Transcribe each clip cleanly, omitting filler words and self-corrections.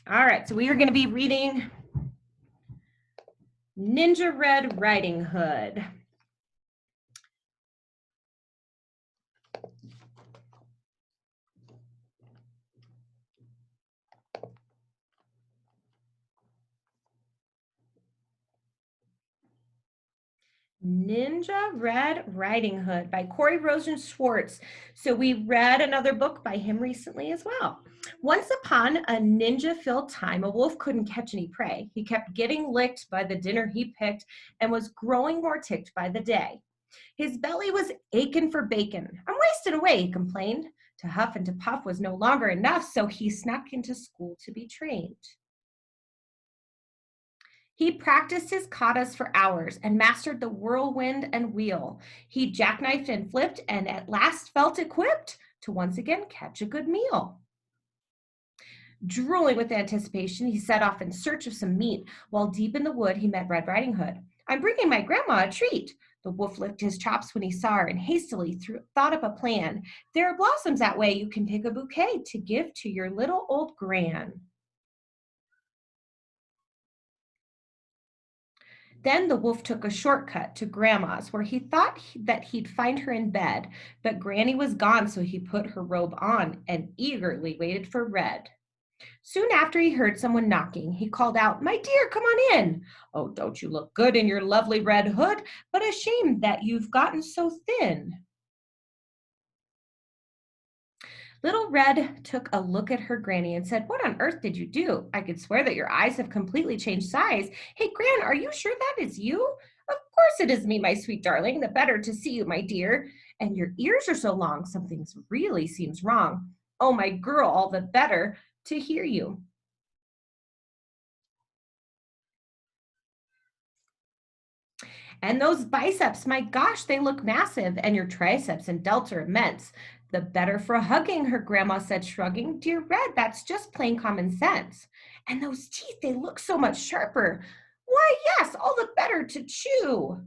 All right, so we are going to be reading Ninja Red Riding Hood. Ninja Red Riding Hood by Corey Rosen Schwartz. So we read another book by him recently as well. Once upon a ninja-filled time, a wolf couldn't catch any prey. He kept getting licked by the dinner he picked and was growing more ticked by the day. His belly was aching for bacon. I'm wasting away, he complained. To huff and to puff was no longer enough, so he snuck into school to be trained. He practiced his katas for hours and mastered the whirlwind and wheel. He jackknifed and flipped and at last felt equipped to once again catch a good meal. Drooling with anticipation, he set off in search of some meat. While deep in the wood, he met Red Riding Hood. I'm bringing my grandma a treat. The wolf licked his chops when he saw her and hastily thought up a plan. There are blossoms that way. You can pick a bouquet to give to your little old gran. Then the wolf took a shortcut to Grandma's, where he thought that he'd find her in bed. But Granny was gone, so he put her robe on and eagerly waited for Red. Soon after he heard someone knocking, he called out, My dear, come on in. Oh, don't you look good in your lovely red hood, but a shame that you've gotten so thin. Little Red took a look at her granny and said, What on earth did you do? I could swear that your eyes have completely changed size. Hey, Gran, are you sure that is you? Of course it is me, my sweet darling. The better to see you, my dear. And your ears are so long, something really seems wrong. Oh, my girl, all the better to hear you. And those biceps, my gosh, they look massive. And your triceps and delts are immense. The better for hugging, her grandma said, shrugging. Dear Red, that's just plain common sense. And those teeth, they look so much sharper. Why, yes, all the better to chew.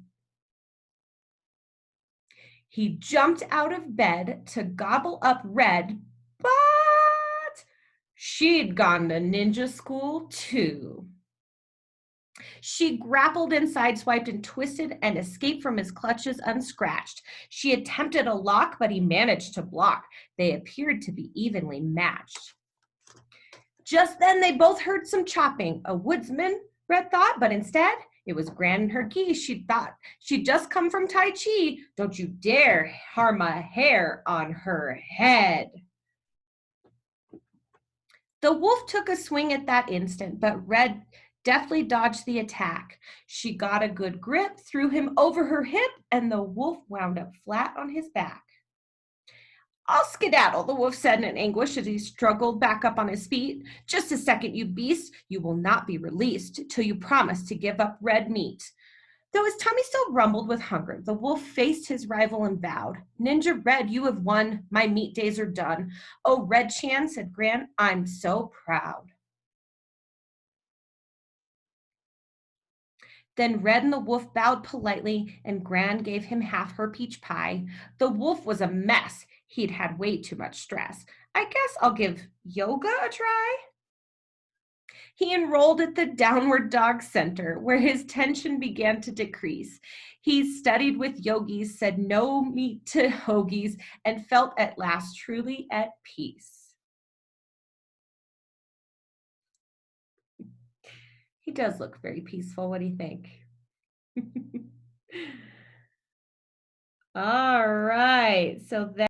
He jumped out of bed to gobble up Red, but she'd gone to ninja school too. She grappled and sideswiped and twisted and escaped from his clutches unscratched. She attempted a lock, but he managed to block. They appeared to be evenly matched. Just then they both heard some chopping. A woodsman, Red thought, but instead it was Gran and her geese. She thought she'd just come from Tai Chi. Don't you dare harm a hair on her head. The wolf took a swing at that instant, but Red deftly dodged the attack. She got a good grip, threw him over her hip, and the wolf wound up flat on his back. I'll skedaddle, the wolf said in anguish as he struggled back up on his feet. Just a second, you beast. You will not be released till you promise to give up red meat. Though his tummy still rumbled with hunger, the wolf faced his rival and vowed, Ninja Red, you have won. My meat days are done. Oh, Red Chan, said Gran, I'm so proud. Then Red and the wolf bowed politely, and Gran gave him half her peach pie. The wolf was a mess. He'd had way too much stress. I guess I'll give yoga a try. He enrolled at the Downward Dog Center, where his tension began to decrease. He studied with yogis, said no meat to hoagies, and felt at last truly at peace. He does look very peaceful. What do you think? All right. So that